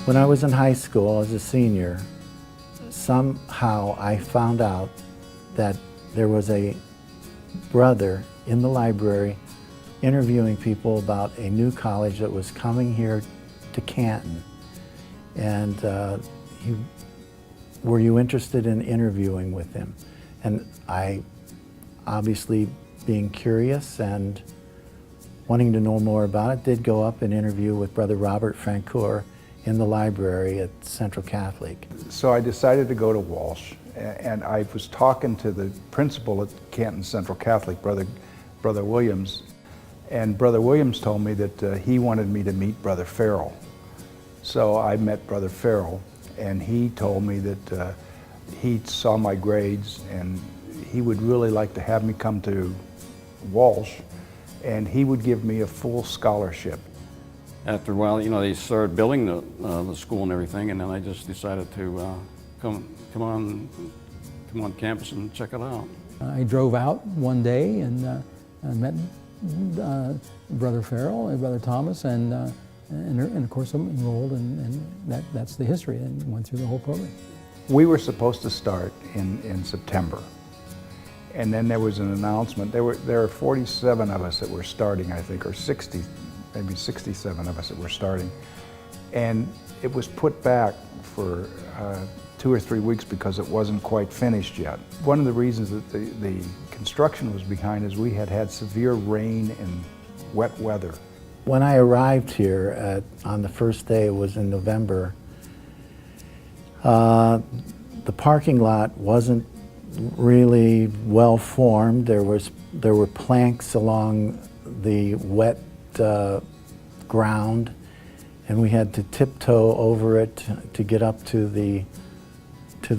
When I was in high school as a senior, somehow I found out that there was a brother in the library interviewing people about a new college that was coming here to Canton. And were you interested in interviewing with him? And I, obviously being curious and wanting to know more about it, did go up and interview with Brother Robert Francoeur in the library at Central Catholic. So I decided to go to Walsh, and I was talking to the principal at Canton Central Catholic, Brother Williams, and Brother Williams told me that he wanted me to meet Brother Farrell. So I met Brother Farrell, and he told me that he saw my grades and he would really like to have me come to Walsh, and he would give me a full scholarship. After a while, you know, they started building the school and everything, and then I just decided to come on campus and check it out. I drove out one day and I met Brother Farrell and Brother Thomas, and of course I'm enrolled, and that's the history, and went through the whole program. We were supposed to start in September, and then there was an announcement. There are 47 of us that were starting, I think, or 60, maybe 67 of us that were starting, and it was put back for 2 or 3 weeks because it wasn't quite finished yet. One of the reasons that the construction was behind is we had severe rain and wet weather. When I arrived here on the first day, it was in November, the parking lot wasn't really well formed. There were planks along the wet ground, and we had to tiptoe over it to get up to the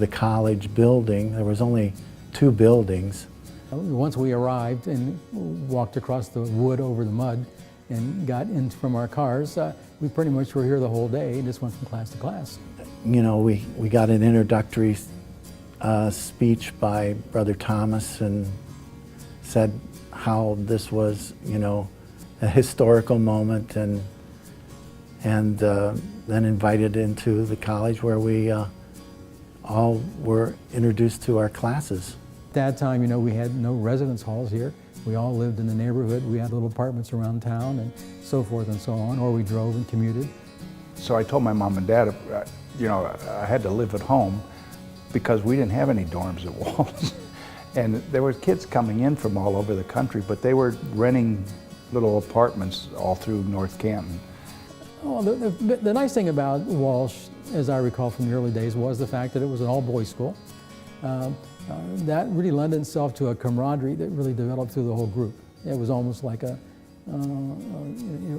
college building. There was only 2 buildings. Once we arrived and walked across the wood over the mud and got in from our cars, we pretty much were here the whole day and just went from class to class. You know, we got an introductory speech by Brother Thomas, and said how this was, you know, a historical moment, and then invited into the college where we all were introduced to our classes. At that time, you know, we had no residence halls here. We all lived in the neighborhood. We had little apartments around town and so forth and so on, or we drove and commuted. So I told my mom and dad, you know, I had to live at home because we didn't have any dorms at Walsh. And there were kids coming in from all over the country, but they were renting little apartments all through North Canton. Well, the nice thing about Walsh, as I recall from the early days, was the fact that it was an all-boys school. That really lent itself to a camaraderie that really developed through the whole group. It was almost like a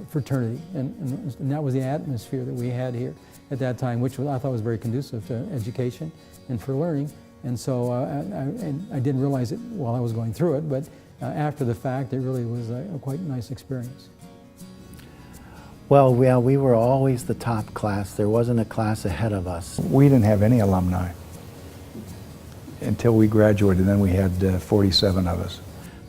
fraternity, and that was the atmosphere that we had here at that time, which I thought was very conducive to education and for learning. And so I didn't realize it while I was going through it, but after the fact, it really was a quite nice experience. Well, we were always the top class. There wasn't a class ahead of us. We didn't have any alumni until we graduated, and then we had 47 of us.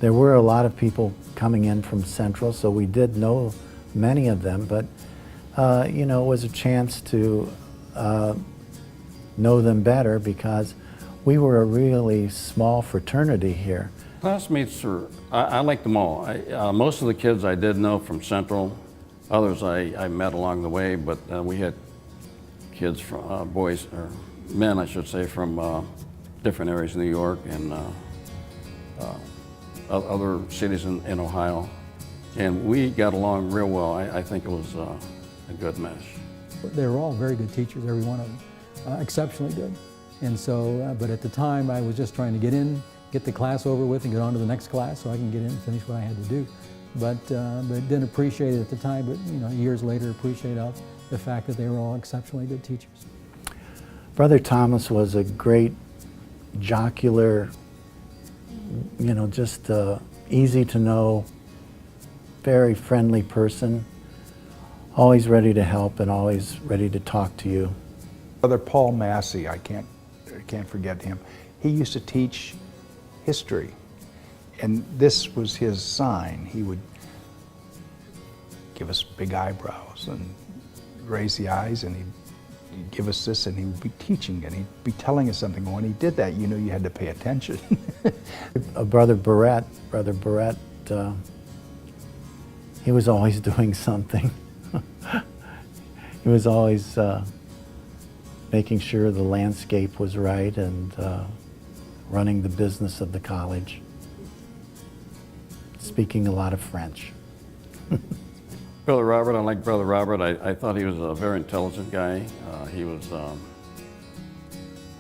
There were a lot of people coming in from Central, so we did know many of them, but you know, it was a chance to know them better because we were a really small fraternity here. Classmates I liked them all. Most of the kids I did know from Central. Others I met along the way, but we had kids from boys, or men I should say, from different areas of New York and other cities in Ohio. And we got along real well. I think it was a good mesh. They were all very good teachers, every one of them, exceptionally good. And so, but at the time I was just trying to get in, get the class over with and get on to the next class so I can get in and finish what I had to do. But didn't appreciate it at the time, but you know, years later appreciate the fact that they were all exceptionally good teachers. Brother Thomas was a great jocular, you know, just easy to know, very friendly person, always ready to help and always ready to talk to you. Brother Paul Massey, I can't forget him. He used to teach history, and this was his sign. He would give us big eyebrows and raise the eyes, and he'd give us this, and he would be teaching, and he'd be telling us something. When he did that, you knew you had to pay attention. Brother Barrett, he was always doing something. He was always making sure the landscape was right and running the business of the college, speaking a lot of French. Brother Robert, I like Brother Robert. I thought he was a very intelligent guy.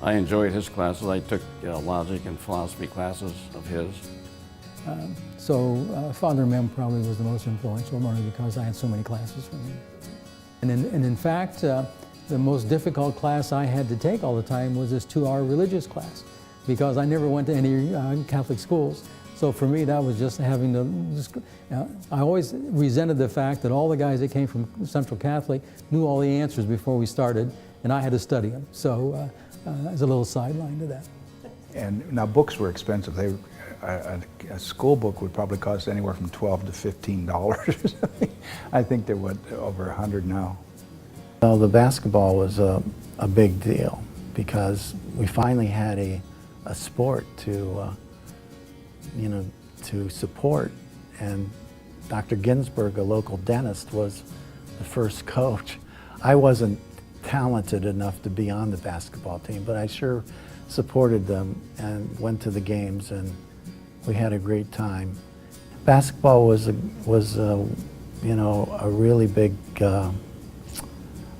I enjoyed his classes. I took logic and philosophy classes of his. Father Mem probably was the most influential, only because I had so many classes from him. And in fact, the most difficult class I had to take all the time was this 2-hour religious class, because I never went to any Catholic schools. So for me, that was just having to, I always resented the fact that all the guys that came from Central Catholic knew all the answers before we started, and I had to study them. So there's a little sideline to that. And now books were expensive. A school book would probably cost anywhere from $12 to $15. I think they're over $100 now. Well, the basketball was a big deal because we finally had a sport to support, and Dr. Ginsburg, a local dentist, was the first coach. I wasn't talented enough to be on the basketball team, but I sure supported them and went to the games, and we had a great time. Basketball was a really big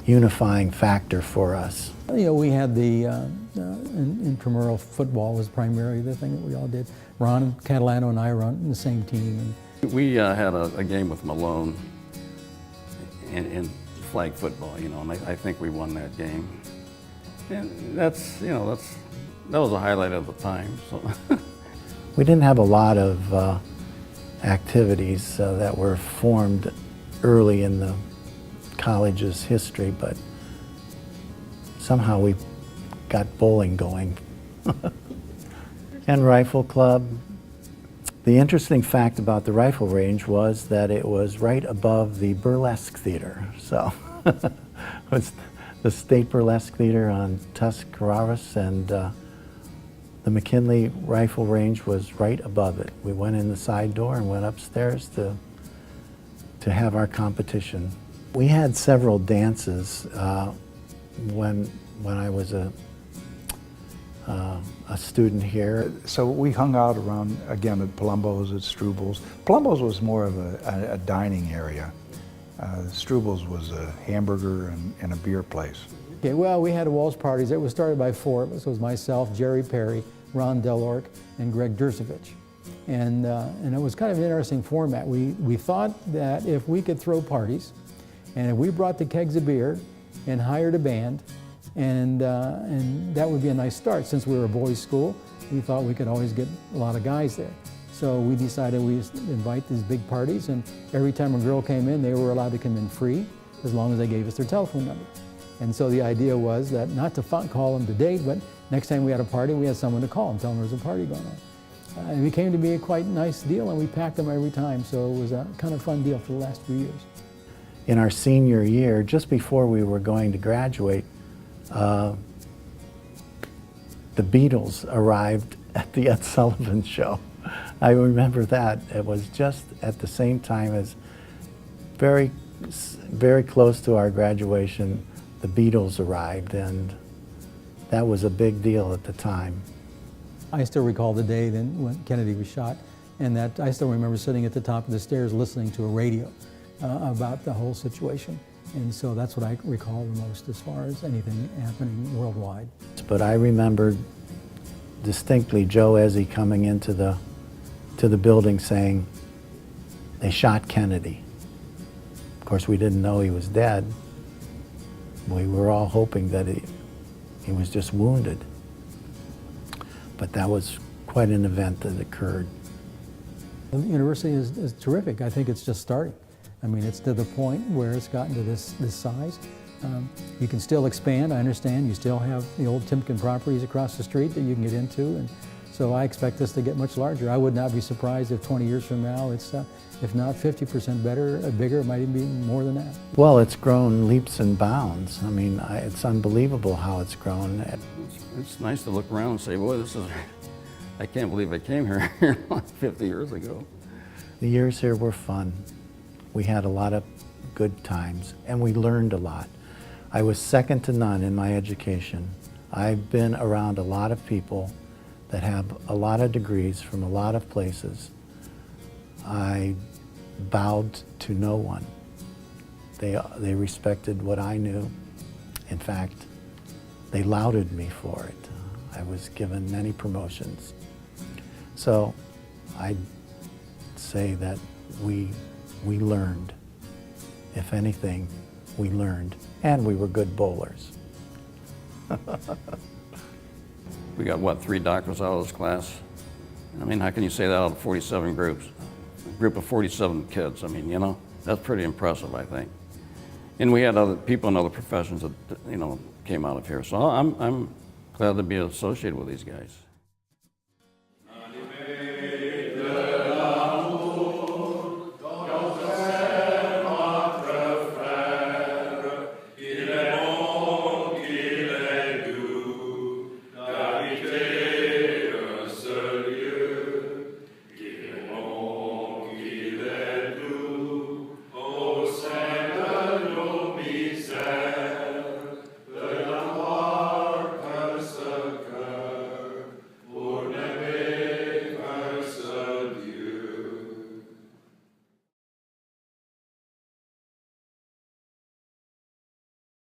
unifying factor for us. We had the intramural football was primarily the thing that we all did. Ron Catalano and I were on the same team. We had a game with Malone in flag football, and I think we won that game. And that was a highlight of the time. So. We didn't have a lot of activities that were formed early in the college's history, but somehow we got bowling going. And rifle club. The interesting fact about the rifle range was that it was right above the burlesque theater. So it was the State Burlesque Theater on Tuscarawas, and the McKinley rifle range was right above it. We went in the side door and went upstairs to have our competition. We had several dances when I was a student here. So we hung out around, again, at Palumbo's, at Strubles. Palumbo's was more of a dining area. Strubles was a hamburger and a beer place. Okay, well, we had Walsh parties. It was started by 4 of us. It was myself, Jerry Perry, Ron Delork, and Greg Dursevich. And it was kind of an interesting format. We thought that if we could throw parties, and if we brought the kegs of beer and hired a band, and that would be a nice start. Since we were a boys' school, we thought we could always get a lot of guys there. So we decided we'd invite these big parties, and every time a girl came in, they were allowed to come in free, as long as they gave us their telephone number. And so the idea was that not to call them to date, but next time we had a party, we had someone to call and tell them there was a party going on. It became to be a quite nice deal, and we packed them every time, so it was a kind of fun deal for the last few years. In our senior year, just before we were going to graduate, the Beatles arrived at the Ed Sullivan Show. I remember that. It was just at the same time as very, very close to our graduation, the Beatles arrived, and that was a big deal at the time. I still recall the day then when Kennedy was shot, and that I still remember sitting at the top of the stairs listening to a radio about the whole situation. And so that's what I recall the most as far as anything happening worldwide. But I remember distinctly Joe Ezzy coming into the building saying, "They shot Kennedy." Of course, we didn't know he was dead. We were all hoping that he was just wounded. But that was quite an event that occurred. The university is terrific. I think it's just starting. I mean, it's to the point where it's gotten to this size. You can still expand, I understand. You still have the old Timken properties across the street that you can get into, So I expect this to get much larger. I would not be surprised if 20 years from now it's, if not 50% bigger, it might even be more than that. Well, it's grown leaps and bounds. I mean, it's unbelievable how it's grown. It's nice to look around and say, boy, this is, I can't believe I came here 50 years ago. The years here were fun. We had a lot of good times, and we learned a lot. I was second to none in my education. I've been around a lot of people that have a lot of degrees from a lot of places. I bowed to no one. They respected what I knew. In fact, they lauded me for it. I was given many promotions. So I'd say that we learned. If anything, we learned, and we were good bowlers. We got, what, 3 doctors out of this class? I mean, how can you say that out of 47 groups? A group of 47 kids, I mean, you know, that's pretty impressive, I think. And we had other people in other professions that, you know, came out of here. So I'm glad to be associated with these guys.